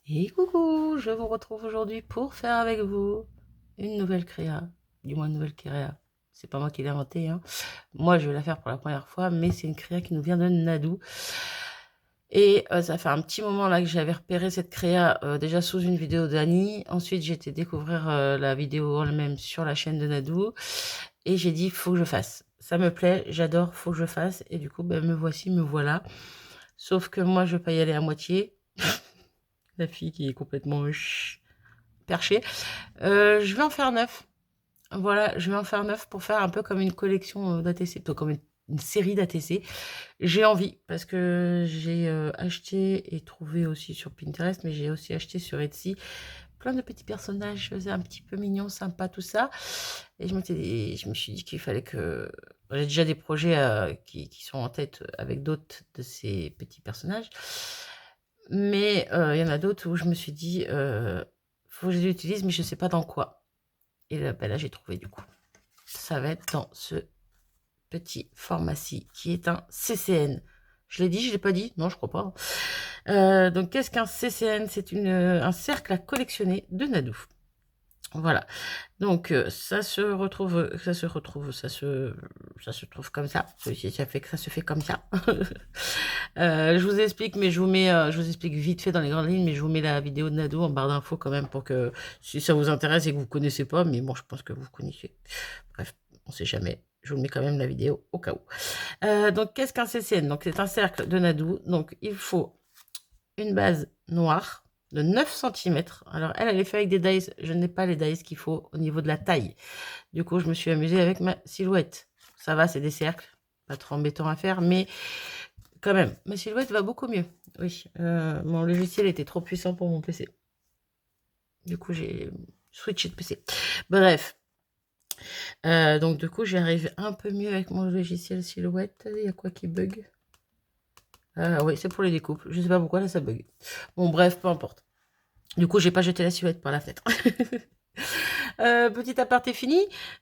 Et coucou, je vous retrouve aujourd'hui pour faire avec vous une nouvelle créa, du moins une nouvelle créa. C'est pas moi qui l'ai inventée, hein. Moi je vais la faire pour la première fois, mais c'est une créa qui nous vient de Nadou. Et ça fait un petit moment là que j'avais repéré cette créa déjà sous une vidéo d'Annie. Ensuite j'ai été découvrir la vidéo elle-même sur la chaîne de Nadou. Et j'ai dit, faut que je fasse. Ça me plaît, j'adore, faut que je fasse. Et du coup, ben, me voici, me voilà. Sauf que moi, je vais pas y aller à moitié. La fille qui est complètement perchée. Je vais en faire 9. Voilà, je vais en faire 9 pour faire un peu comme une collection d'ATC, plutôt comme une série d'ATC. J'ai envie, parce que j'ai acheté et trouvé aussi sur Pinterest, mais j'ai aussi acheté sur Etsy plein de petits personnages, c'est un petit peu mignon, sympa, tout ça. Et je me suis dit qu'il fallait que... J'ai déjà des projets qui sont en tête avec d'autres de ces petits personnages. Mais il y en a d'autres où je me suis dit, faut que je les utilise, mais je ne sais pas dans quoi. Et là, ben là j'ai trouvé du coup. Ça va être dans ce petit format-ci, qui est un CCN. Je l'ai dit, je ne l'ai pas dit? Non, je crois pas. Donc, qu'est-ce qu'un CCN? C'est un cercle à collectionner de Nadou. Voilà. Donc, ça se trouve comme ça. Ça se fait comme ça. Je vous explique, mais je vous explique vite fait dans les grandes lignes, mais je vous mets la vidéo de Nado en barre d'infos quand même pour que, si ça vous intéresse et que vous connaissez pas, mais bon, je pense que vous connaissez. Bref, on sait jamais. Je vous mets quand même la vidéo au cas où. Donc, qu'est-ce qu'un CCN? Donc, c'est un cercle de Nadou. Donc, il faut une base noire de 9 cm. Alors, elle est faite avec des dies. Je n'ai pas les dies qu'il faut au niveau de la taille. Du coup, je me suis amusée avec ma silhouette. Ça va, c'est des cercles. Pas trop embêtant à faire, mais quand même, ma silhouette va beaucoup mieux. Oui, mon logiciel était trop puissant pour mon PC. Du coup, j'ai switché de PC. Bref. Donc, du coup, j'arrive un peu mieux avec mon logiciel silhouette. Il y a quoi qui bug? Oui, c'est pour les découpes. Je sais pas pourquoi, là, ça bug. Bon, bref, peu importe. Du coup, j'ai pas jeté la silhouette par la fenêtre. Petit aparté fini.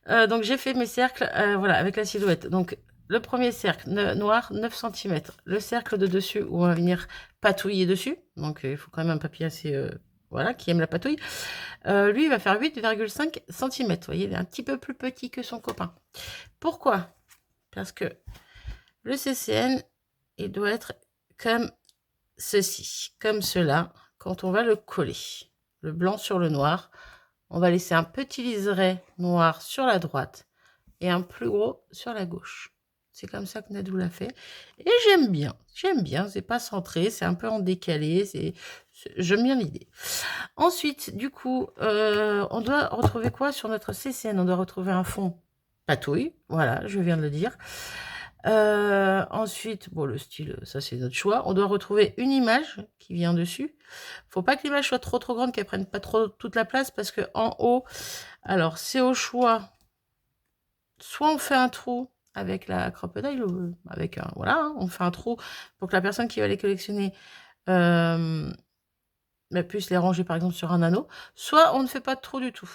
Donc, j'ai fait mes cercles voilà, avec la silhouette. Donc, le premier cercle noir, 9 cm. Le cercle de dessus, où on va venir patouiller dessus. Donc, il faut quand même un papier assez... voilà, qui aime la patouille. Lui, il va faire 8,5 cm. Vous voyez, il est un petit peu plus petit que son copain. Pourquoi? Parce que le CCN, il doit être comme ceci, comme cela, quand on va le coller. Le blanc sur le noir. On va laisser un petit liseré noir sur la droite et un plus gros sur la gauche. C'est comme ça que Nadou l'a fait. Et j'aime bien. C'est pas centré, c'est un peu en décalé. J'aime bien l'idée. Ensuite, du coup, on doit retrouver quoi sur notre CCN? On doit retrouver un fond patouille. Voilà, je viens de le dire. Ensuite, bon, le style, ça c'est notre choix. On doit retrouver une image qui vient dessus. Faut pas que l'image soit trop grande, qu'elle prenne pas trop toute la place, parce que en haut, alors c'est au choix. Soit on fait un trou avec la crocodile, ou avec un, voilà, hein, on fait un trou pour que la personne qui va les collectionner puisse les ranger par exemple sur un anneau. Soit on ne fait pas de trou du tout.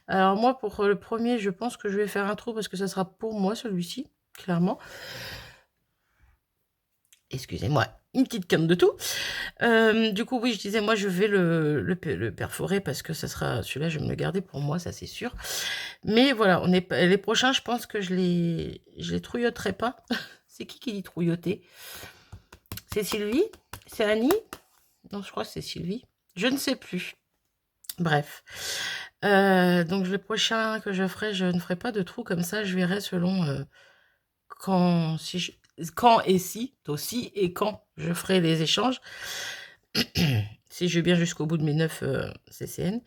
Alors moi, pour le premier, je pense que je vais faire un trou parce que ça sera pour moi celui-ci, clairement. Excusez-moi, une petite canne de tout. Du coup, oui, je disais, moi, je vais le perforer parce que ça sera celui-là, je vais me le garder pour moi, ça c'est sûr. Mais voilà, les prochains, je pense que je les trouilloterai pas. C'est qui dit trouilloter? C'est Sylvie? C'est Annie? Non, je crois que c'est Sylvie. Je ne sais plus. Bref. Donc, le prochain que je ferai, je ne ferai pas de trou comme ça. Je verrai selon quand et si, aussi, et quand je ferai les échanges. Si je vais bien jusqu'au bout de mes 9 CCN.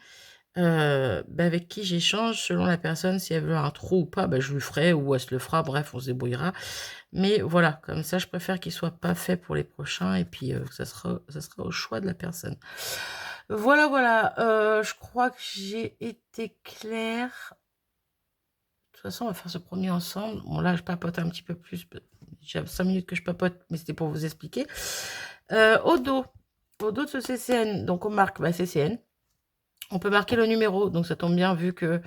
Avec qui j'échange selon la personne, si elle veut un trou ou pas, je lui ferai ou elle se le fera, bref, on se débrouillera. Mais voilà, comme ça, je préfère qu'il soit pas fait pour les prochains et puis ça sera au choix de la personne. Voilà, je crois que j'ai été claire. De toute façon, on va faire ce premier ensemble. Bon, là, je papote un petit peu plus. J'ai 5 minutes que je papote, mais c'était pour vous expliquer. Au dos de ce CCN, donc on marque CCN. On peut marquer le numéro, donc ça tombe bien vu que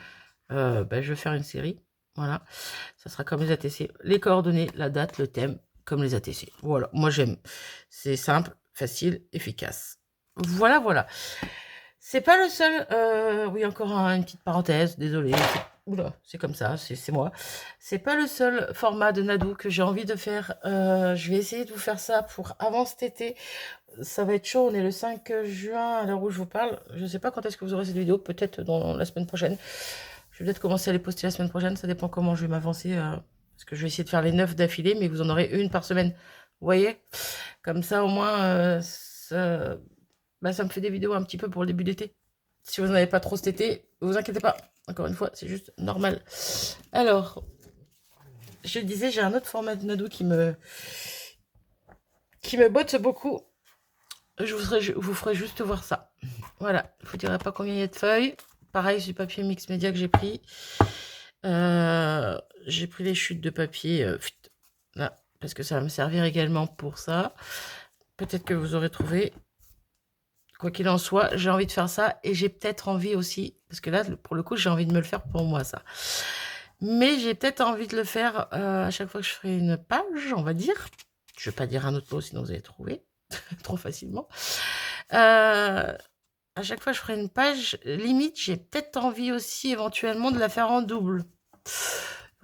je vais faire une série. Voilà, ça sera comme les ATC. Les coordonnées, la date, le thème, comme les ATC. Voilà, moi j'aime. C'est simple, facile, efficace. Voilà, voilà. C'est pas le seul... oui, encore une petite parenthèse, désolée. Oula, c'est comme ça, c'est moi. C'est pas le seul format de Nadou que j'ai envie de faire. Je vais essayer de vous faire ça pour avant cet été. Ça va être chaud, on est le 5 juin à l'heure où je vous parle. Je sais pas quand est-ce que vous aurez cette vidéo, peut-être dans la semaine prochaine. Je vais peut-être commencer à les poster la semaine prochaine, ça dépend comment je vais m'avancer. Parce que je vais essayer de faire les 9 d'affilée, mais vous en aurez une par semaine. Vous voyez? Comme ça, au moins, ça me fait des vidéos un petit peu pour le début d'été. Si vous n'en avez pas trop cet été, vous inquiétez pas. Encore une fois, c'est juste normal. Alors, je le disais, j'ai un autre format de Nadou qui me botte beaucoup. Je vous ferai juste voir ça. Voilà, je vous dirai pas combien il y a de feuilles. Pareil, c'est du papier mix média que j'ai pris. J'ai pris les chutes de papier là, parce que ça va me servir également pour ça. Peut-être que vous aurez trouvé. Quoi qu'il en soit, j'ai envie de faire ça et j'ai peut-être envie aussi, parce que là, pour le coup, j'ai envie de me le faire pour moi, ça. Mais j'ai peut-être envie de le faire à chaque fois que je ferai une page, on va dire. Je ne vais pas dire un autre mot, sinon vous allez trouver trop facilement. À chaque fois que je ferai une page, limite, j'ai peut-être envie aussi éventuellement de la faire en double.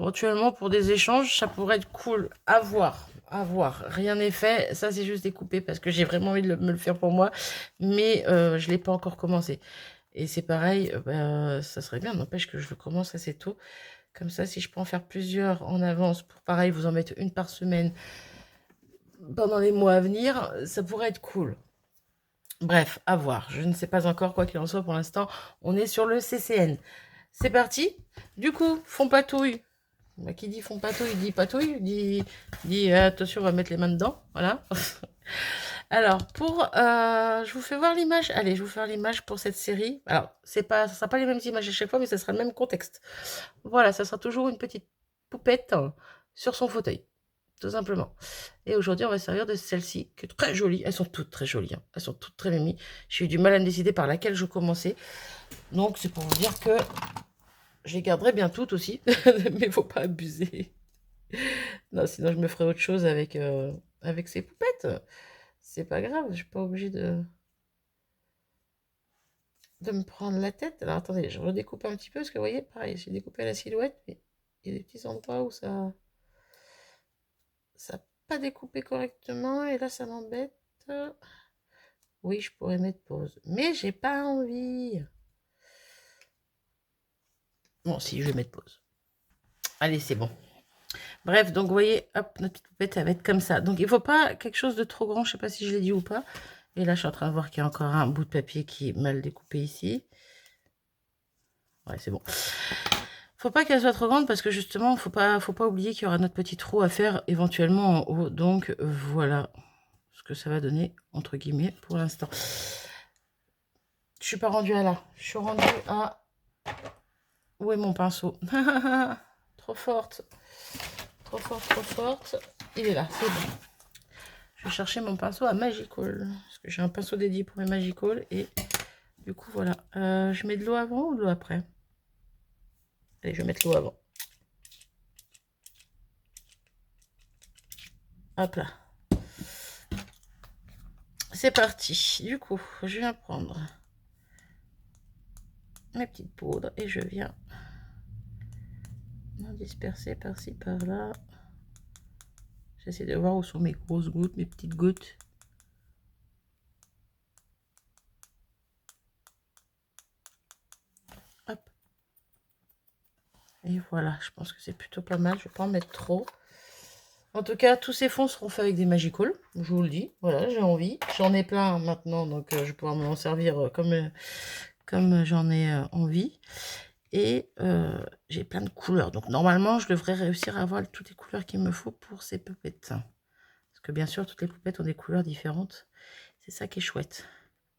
Éventuellement, pour des échanges, ça pourrait être cool. À voir. À voir. Rien n'est fait. Ça, c'est juste découpé parce que j'ai vraiment envie de me le faire pour moi. Mais je ne l'ai pas encore commencé. Et c'est pareil, ça serait bien. N'empêche que je le commence assez tôt. Comme ça, si je peux en faire plusieurs en avance, pour pareil, vous en mettre une par semaine pendant les mois à venir, ça pourrait être cool. Bref, à voir. Je ne sais pas encore, quoi qu'il en soit, pour l'instant, on est sur le CCN. C'est parti. Du coup, fond patouille. Bah, qui dit fond patouille, dit patouille, dit attention, on va mettre les mains dedans. Voilà. Alors, je vous fais voir l'image. Allez, je vous fais l'image pour cette série. Alors, ça sera pas les mêmes images à chaque fois, mais ça sera le même contexte. Voilà, ça sera toujours une petite poupette sur son fauteuil, tout simplement. Et aujourd'hui, on va se servir de celle-ci, qui est très jolie. Elles sont toutes très jolies, hein. Elles sont toutes très mimi. J'ai eu du mal à me décider par laquelle je commençais. Donc, c'est pour vous dire que je les garderai bien toutes aussi, mais il faut pas abuser. Non, sinon je me ferai autre chose avec ces poupettes. C'est pas grave, je suis pas obligée de me prendre la tête. Alors attendez, je redécoupe un petit peu, parce que vous voyez, pareil, j'ai découpé la silhouette, mais il y a des petits endroits où ça n'a pas découpé correctement, et là ça m'embête. Oui, je pourrais mettre pause, mais j'ai pas envie. Bon, si, je vais mettre pause. Allez, c'est bon. Bref, donc vous voyez, hop, notre petite poupette, elle va être comme ça. Donc il ne faut pas quelque chose de trop grand, je ne sais pas si je l'ai dit ou pas. Et là, je suis en train de voir qu'il y a encore un bout de papier qui est mal découpé ici. Ouais, c'est bon. Faut pas qu'elle soit trop grande parce que justement, faut pas oublier qu'il y aura notre petit trou à faire éventuellement en haut. Donc voilà ce que ça va donner, entre guillemets, pour l'instant. Je suis pas rendue à là. Je suis rendue à... Où est mon pinceau? Trop forte. Trop forte, trop forte. Il est là, c'est bon. Je vais chercher mon pinceau à Magical. Parce que j'ai un pinceau dédié pour mes Magical. Et du coup, voilà. Je mets de l'eau avant ou de l'eau après? Allez, je vais mettre l'eau avant. Hop là. C'est parti. Du coup, je viens prendre mes petites poudres. Et je viens en disperser par-ci, par-là. J'essaie de voir où sont mes grosses gouttes, mes petites gouttes. Hop. Et voilà, je pense que c'est plutôt pas mal. Je vais pas en mettre trop. En tout cas, tous ces fonds seront faits avec des Magical, je vous le dis. Voilà, j'ai envie. J'en ai plein maintenant, donc je vais pouvoir m'en servir comme j'en ai envie. Et j'ai plein de couleurs. Donc normalement, je devrais réussir à avoir toutes les couleurs qu'il me faut pour ces poupettes. Parce que bien sûr, toutes les poupettes ont des couleurs différentes. C'est ça qui est chouette.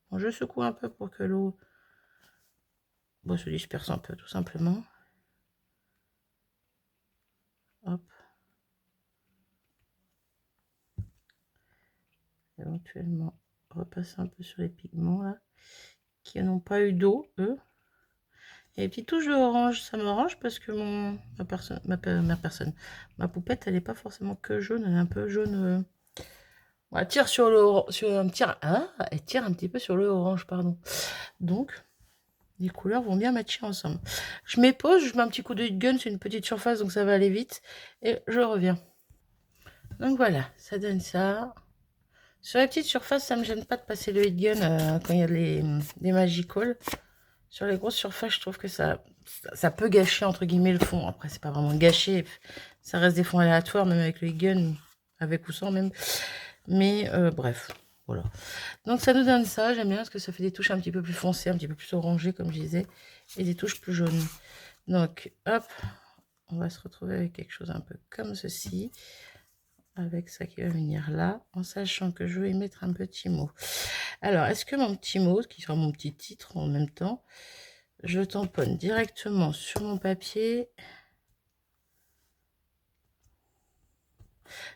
Bon, je secoue un peu pour que l'eau se disperse un peu, tout simplement. Hop. Éventuellement, repasser un peu sur les pigments là, qui n'ont pas eu d'eau, eux. Et les petites touches de orange, ça m'arrange parce que ma poupette, elle n'est pas forcément que jaune, elle est un peu jaune Elle tire sur le... elle tire un petit peu sur le orange, pardon. Donc, les couleurs vont bien matcher ensemble. Je m'épose, je mets un petit coup de heat gun, c'est une petite surface, donc ça va aller vite. Et je reviens. Donc voilà, ça donne ça. Sur les petites surfaces, ça ne me gêne pas de passer le heat gun quand il y a les Magical. Sur les grosses surfaces, je trouve que ça peut gâcher, entre guillemets, le fond. Après, c'est pas vraiment gâché. Ça reste des fonds aléatoires, même avec le heat gun, avec ou sans même. Mais bref, voilà. Donc ça nous donne ça, j'aime bien parce que ça fait des touches un petit peu plus foncées, un petit peu plus orangées, comme je disais, et des touches plus jaunes. Donc, hop, on va se retrouver avec quelque chose un peu comme ceci. Avec ça qui va venir là, en sachant que je vais y mettre un petit mot. Alors, est-ce que mon petit mot, qui sera mon petit titre en même temps, je tamponne directement sur mon papier?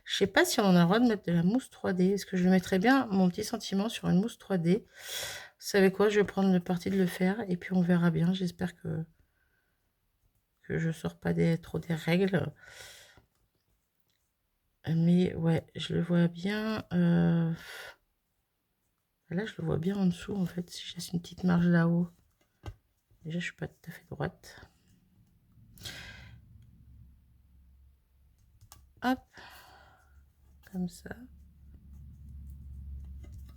Je sais pas si on a le droit de mettre de la mousse 3D. Est-ce que je mettrais bien mon petit sentiment sur une mousse 3D? Vous savez quoi? Je vais prendre le parti de le faire et puis on verra bien. J'espère que je sors pas trop des règles. Mais ouais, je le vois bien. Là, je le vois bien en dessous, en fait, si je laisse une petite marge là-haut. Déjà, je suis pas tout à fait droite. Hop. Comme ça.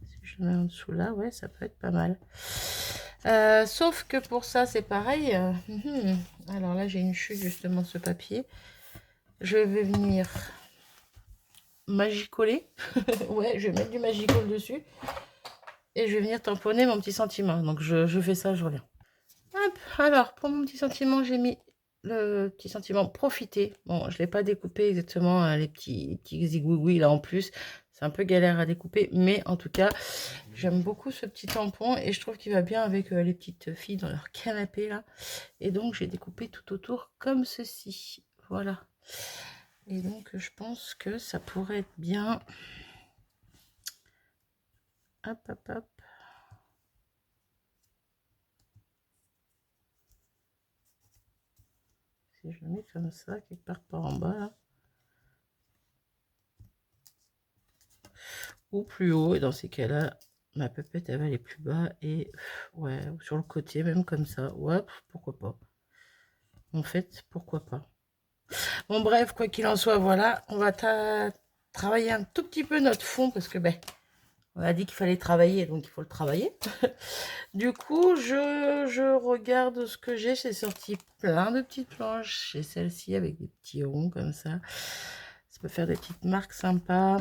Si je le mets en dessous là, ouais, ça peut être pas mal. Sauf que pour ça, c'est pareil. Alors là, j'ai une chute, justement, de ce papier. Je vais venir magicoler. Ouais, je vais mettre du magicol dessus. Et je vais venir tamponner mon petit sentiment. Donc, je fais ça, je reviens. Hop, alors, pour mon petit sentiment, j'ai mis le petit sentiment profiter. Bon, je ne l'ai pas découpé exactement, hein, les petits zigouigouis là en plus. C'est un peu galère à découper, mais en tout cas, j'aime beaucoup ce petit tampon et je trouve qu'il va bien avec les petites filles dans leur canapé là. Et donc, j'ai découpé tout autour comme ceci. Voilà. Et donc, je pense que ça pourrait être bien. Hop, hop, hop. Si je le mets comme ça, quelque part par en bas là. Ou plus haut, et dans ces cas-là, ma pipette elle va aller plus bas et ouais, sur le côté même comme ça. Ouais, pourquoi pas. En fait, pourquoi pas. Bon bref, quoi qu'il en soit, voilà, on va travailler un tout petit peu notre fond parce que ben on a dit qu'il fallait travailler, donc il faut le travailler. Du coup, je regarde ce que j'ai. J'ai sorti plein de petites planches. J'ai celle-ci avec des petits ronds comme ça. Ça peut faire des petites marques sympas.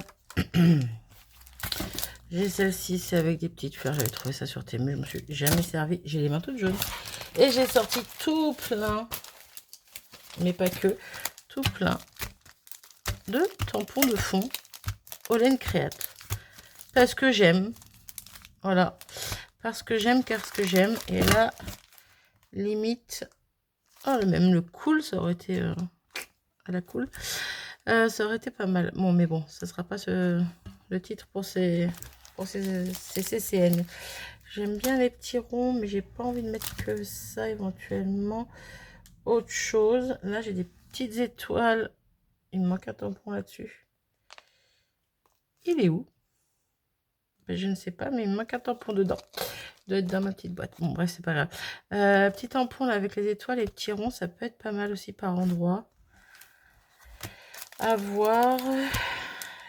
J'ai celle-ci, c'est avec des petites fleurs. J'avais trouvé ça sur Temu, je me suis jamais servi. J'ai les mains toutes jaunes. Et j'ai sorti tout plein, mais pas que, tout plein de tampons de fond Olen Create. Parce que j'aime. Voilà. Parce que j'aime, car ce que j'aime. Et là, limite... Oh, même le cool, ça aurait été... à la cool. Ça aurait été pas mal. Bon, mais bon, ça sera pas le titre pour ces CCN. J'aime bien les petits ronds, mais j'ai pas envie de mettre que ça éventuellement. Autre chose, là j'ai des petites étoiles. Il me manque un tampon là-dessus. Il est où? Ben, je ne sais pas, mais il me manque un tampon dedans. Il doit être dans ma petite boîte. Bon, bref, c'est pas grave. Petit tampon là avec les étoiles et petits ronds, ça peut être pas mal aussi par endroit. À voir.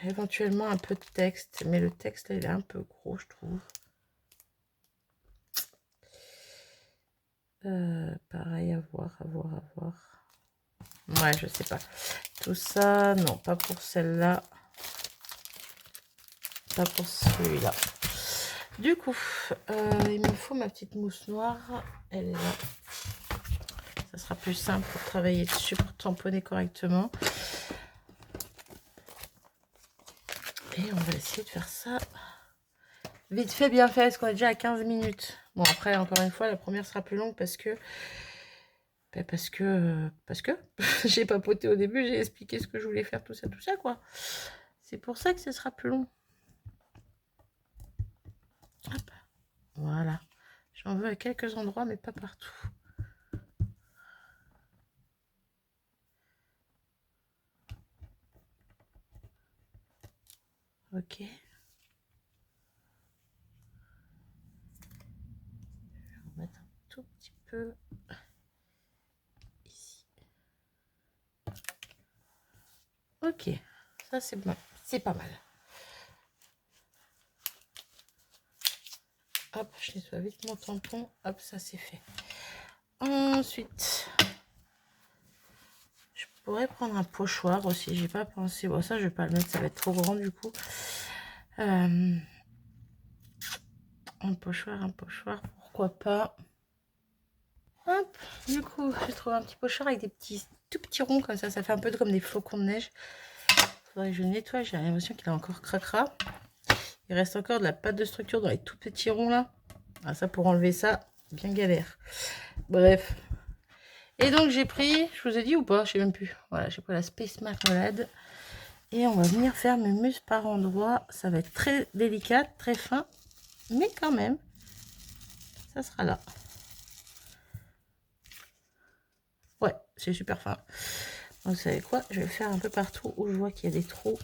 Éventuellement un peu de texte, mais le texte là, il est un peu gros, je trouve. Pareil, à voir, à voir, à voir. Ouais, je sais pas. Tout ça, non, pas pour celle-là. Pas pour celui-là. Du coup, il me faut ma petite mousse noire. Elle est là. Ça sera plus simple pour travailler dessus, pour tamponner correctement. Et on va essayer de faire ça vite fait, bien fait, parce qu'on est déjà à 15 minutes. Bon, après, encore une fois, la première sera plus longue parce que j'ai papoté au début, j'ai expliqué ce que je voulais faire, tout ça, quoi. C'est pour ça que ce sera plus long. Hop. Voilà. J'en veux à quelques endroits, mais pas partout. Ok. mettre un tout petit peu ici. Ok, ça c'est bon, c'est pas mal. Hop, je nettoie vite mon tampon. Hop, ça c'est fait. Ensuite, je pourrais prendre un pochoir aussi. J'ai pas pensé. Bon, ça je vais pas le mettre, ça va être trop grand du coup. Un pochoir, pourquoi pas. Hop, du coup, j'ai trouvé un petit pochoir avec des tout petits ronds comme ça. Ça fait un peu comme des flocons de neige. Faudrait que je nettoie. J'ai l'impression qu'il est encore cracra. Il reste encore de la pâte de structure dans les tout petits ronds là. Ah, ça, pour enlever ça, bien galère. Bref. Et donc j'ai pris, je vous ai dit ou pas, je sais même plus. Voilà, j'ai pris la Space Marmalade. Et on va venir faire mes muses par endroits. Ça va être très délicat, très fin. Mais quand même, ça sera là. Ouais, c'est super fin. Donc vous savez quoi, je vais faire un peu partout où je vois qu'il y a des trous.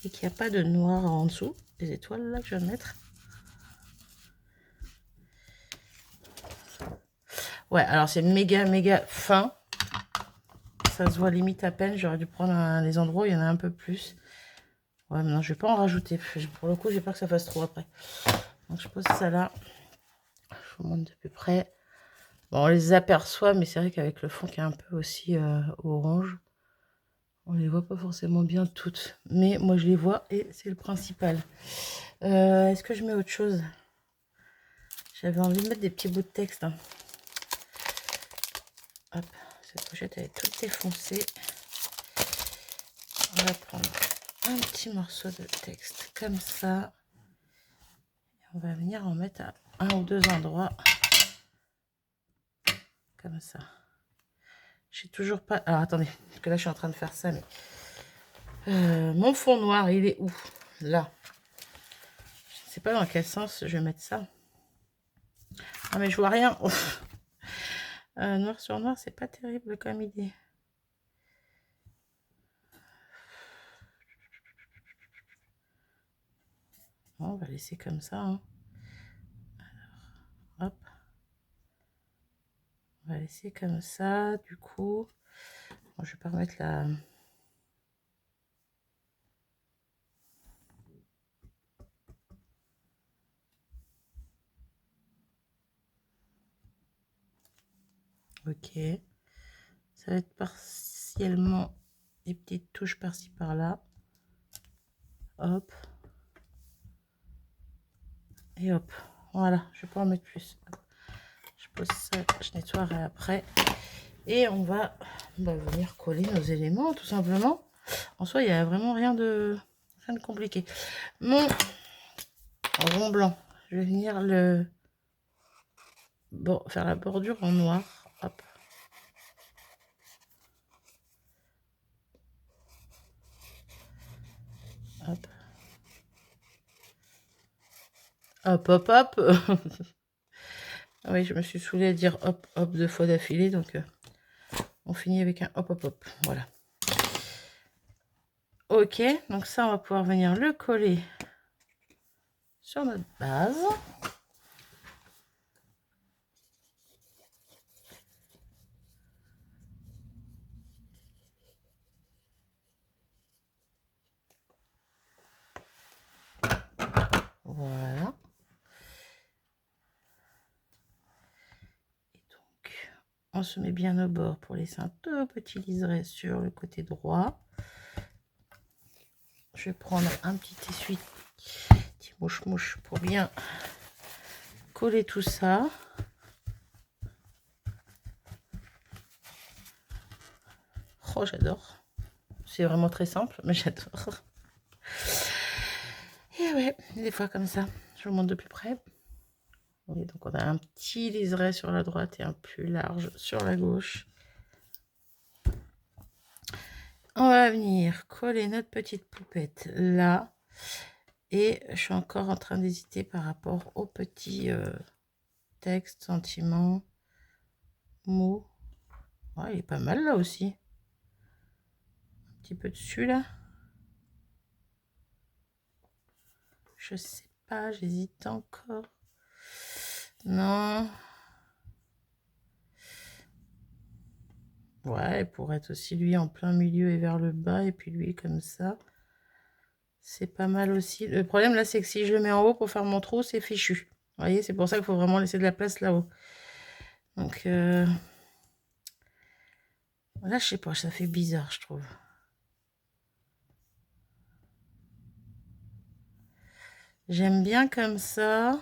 Et qu'il n'y a pas de noir en dessous. Les étoiles là que je vais mettre. Ouais, alors c'est méga fin. Ça se voit limite à peine. J'aurais dû prendre les endroits où il y en a un peu plus. Ouais, mais non, je vais pas en rajouter. Pour le coup, j'ai peur que ça fasse trop après. Donc je pose ça là. Je vous montre de plus près. Bon, on les aperçoit, mais c'est vrai qu'avec le fond qui est un peu aussi orange, on les voit pas forcément bien toutes. Mais moi, je les vois et c'est le principal. Est-ce que je mets autre chose? J'avais envie de mettre des petits bouts de texte. Hein. Hop, cette pochette elle est toute défoncée. On va prendre un petit morceau de texte comme ça. Et on va venir en mettre à un ou deux endroits. Comme ça. J'ai toujours pas... Alors attendez, parce que là je suis en train de faire ça, mais... mon fond noir, il est où? Là. Je ne sais pas dans quel sens je vais mettre ça. Ah mais je vois rien. Noir sur noir, c'est pas terrible comme idée. Bon, on va laisser comme ça. Hein. Alors, hop. On va laisser comme ça, du coup. Bon, je vais pas remettre la... Ok. Ça va être partiellement des petites touches par-ci par-là. Hop. Et hop. Voilà, je vais pas en mettre plus. Je pose ça, je nettoierai après. Et on va venir coller nos éléments, tout simplement. En soi, il n'y a vraiment rien de compliqué. Mon rond blanc, je vais venir faire la bordure en noir. Hop. Hop. Hop, hop, hop. Ah oui, je me suis saoulée à dire hop, hop 2 fois d'affilée. Donc, on finit avec un hop, hop, hop. Voilà. Ok, donc ça, on va pouvoir venir le coller sur notre base. Voilà. Et donc, on se met bien au bord pour laisser un tout petit liseré sur le côté droit. Je vais prendre un petit essuie, petit mouche-mouche pour bien coller tout ça. Oh, j'adore. C'est vraiment très simple, mais j'adore. Et ouais, des fois comme ça. Je vous montre de plus près. Et donc, on a un petit liseré sur la droite et un plus large sur la gauche. On va venir coller notre petite poupette là. Et je suis encore en train d'hésiter par rapport au petit texte, sentiment, mots. Ouais, il est pas mal là aussi. Un petit peu dessus là. Je sais pas, j'hésite encore. Non. Ouais, pour être aussi lui en plein milieu et vers le bas, et puis lui comme ça. C'est pas mal aussi. Le problème là, c'est que si je le mets en haut pour faire mon trou, c'est fichu. Vous voyez, c'est pour ça qu'il faut vraiment laisser de la place là-haut. Donc là, je sais pas, ça fait bizarre, je trouve. J'aime bien comme ça.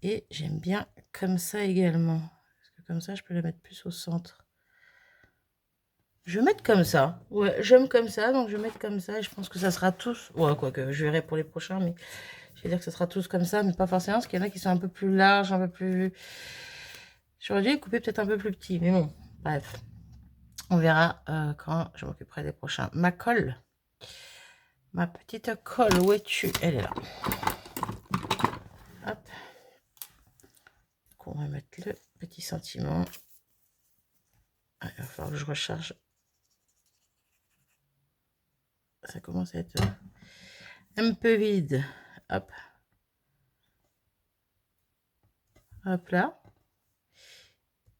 Et j'aime bien comme ça également. Parce que comme ça, je peux la mettre plus au centre. Je vais mettre comme ça. Ouais, j'aime comme ça, donc je vais mettre comme ça. Et je pense que ça sera tous... Ouais, quoique, je verrai pour les prochains, mais je vais dire que ça sera tous comme ça, mais pas forcément, parce qu'il y en a qui sont un peu plus larges, un peu plus... J'aurais dû les couper peut-être un peu plus petits, mais bon, bref. On verra quand je m'occuperai des prochains. Ma colle. Ma petite colle, où es-tu? Elle est là. Hop. On va mettre le petit sentiment. Ah, il va falloir que je recharge. Ça commence à être un peu vide. Hop. Hop là.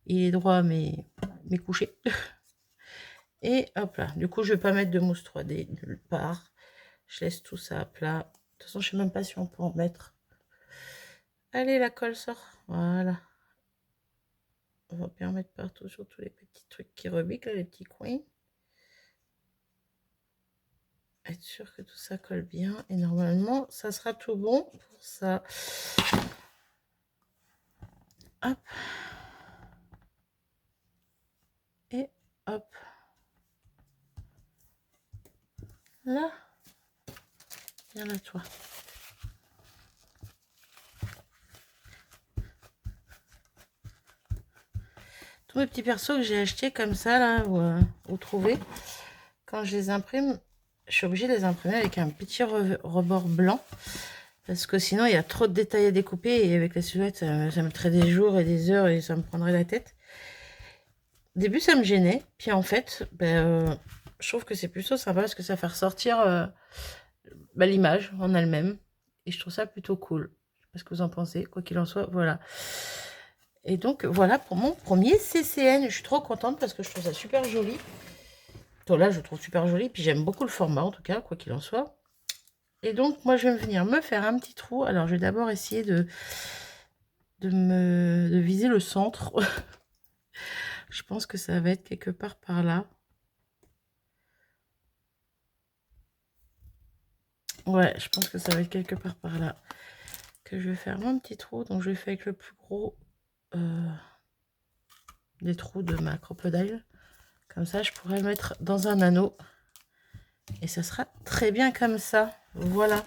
Il est droit, mais couché. Et hop là. Du coup, je vais pas mettre de mousse 3D nulle part. Je laisse tout ça à plat. De toute façon, je sais même pas si on peut en mettre. Allez, la colle sort. Voilà. On va bien mettre partout sur tous les petits trucs qui rebiquent, là, les petits coins. Être sûr que tout ça colle bien. Et normalement, ça sera tout bon pour ça. Hop. Et hop. Là. Viens là, toi. Tous mes petits persos que j'ai achetés comme ça, là, ou trouvés, quand je les imprime, je suis obligée de les imprimer avec un petit rebord blanc. Parce que sinon, il y a trop de détails à découper. Et avec la silhouette, ça mettrait des jours et des heures et ça me prendrait la tête. Au début, ça me gênait. Puis en fait, je trouve que c'est plutôt sympa parce que ça fait ressortir l'image en elle-même. Et je trouve ça plutôt cool. Je sais pas ce que vous en pensez. Quoi qu'il en soit, voilà. Et donc, voilà pour mon premier CCN. Je suis trop contente parce que je trouve ça super joli. Donc là, je le trouve super joli. Puis j'aime beaucoup le format, en tout cas, quoi qu'il en soit. Et donc, moi, je vais venir me faire un petit trou. Alors, je vais d'abord essayer de viser le centre. Je pense que ça va être quelque part par là. Ouais, je pense que ça va être quelque part par là. Que je vais faire mon petit trou. Donc, je vais faire avec le plus gros des trous de ma crocodile. Comme ça, je pourrais le mettre dans un anneau. Et ça sera très bien comme ça. Voilà.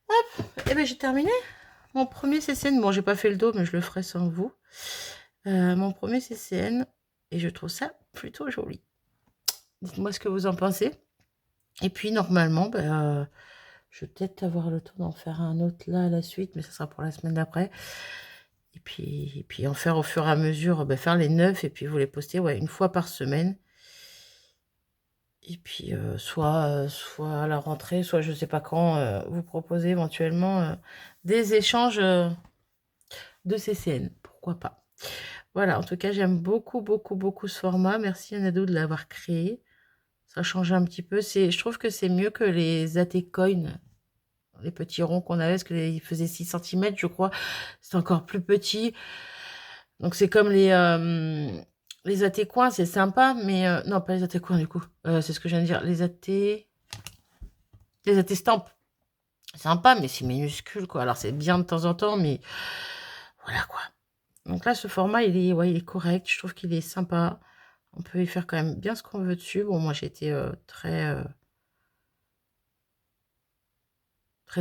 Hop, et bien j'ai terminé. Mon premier CCN. Bon, j'ai pas fait le dos, mais je le ferai sans vous. Mon premier CCN. Et je trouve ça plutôt joli. Dites-moi ce que vous en pensez. Et puis, normalement, je vais peut-être avoir le temps d'en faire un autre là à la suite, mais ça sera pour la semaine d'après. Et puis en faire au fur et à mesure, faire les 9 et puis vous les poster une fois par semaine. Et puis soit à la rentrée, soit je sais pas quand, vous proposer éventuellement des échanges de CCN. Pourquoi pas. Voilà, en tout cas, j'aime beaucoup, beaucoup, beaucoup ce format. Merci Anado de l'avoir créé. Ça change un petit peu. Je trouve que c'est mieux que les AT-Coin, les petits ronds qu'on avait, parce qu'ils faisaient 6 cm, je crois. C'est encore plus petit. Donc, c'est comme les AT-Coins, c'est sympa, mais... non, pas les AT-Coins, du coup. C'est ce que je viens de dire. Les AT-Stamp. Sympa, mais c'est minuscule, quoi. Alors, c'est bien de temps en temps, mais... Voilà, quoi. Donc là, ce format, il est correct. Je trouve qu'il est sympa. On peut y faire quand même bien ce qu'on veut dessus. Bon, moi, j'ai été très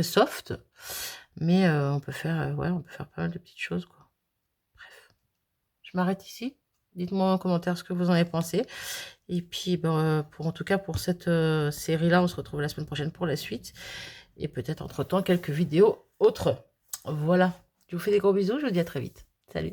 soft. Mais on peut faire pas mal de petites choses, quoi. Bref. Je m'arrête ici. Dites-moi en commentaire ce que vous en avez pensé. Et puis, en tout cas, pour cette série-là, on se retrouve la semaine prochaine pour la suite. Et peut-être, entre-temps, quelques vidéos autres. Voilà. Je vous fais des gros bisous. Je vous dis à très vite. Salut.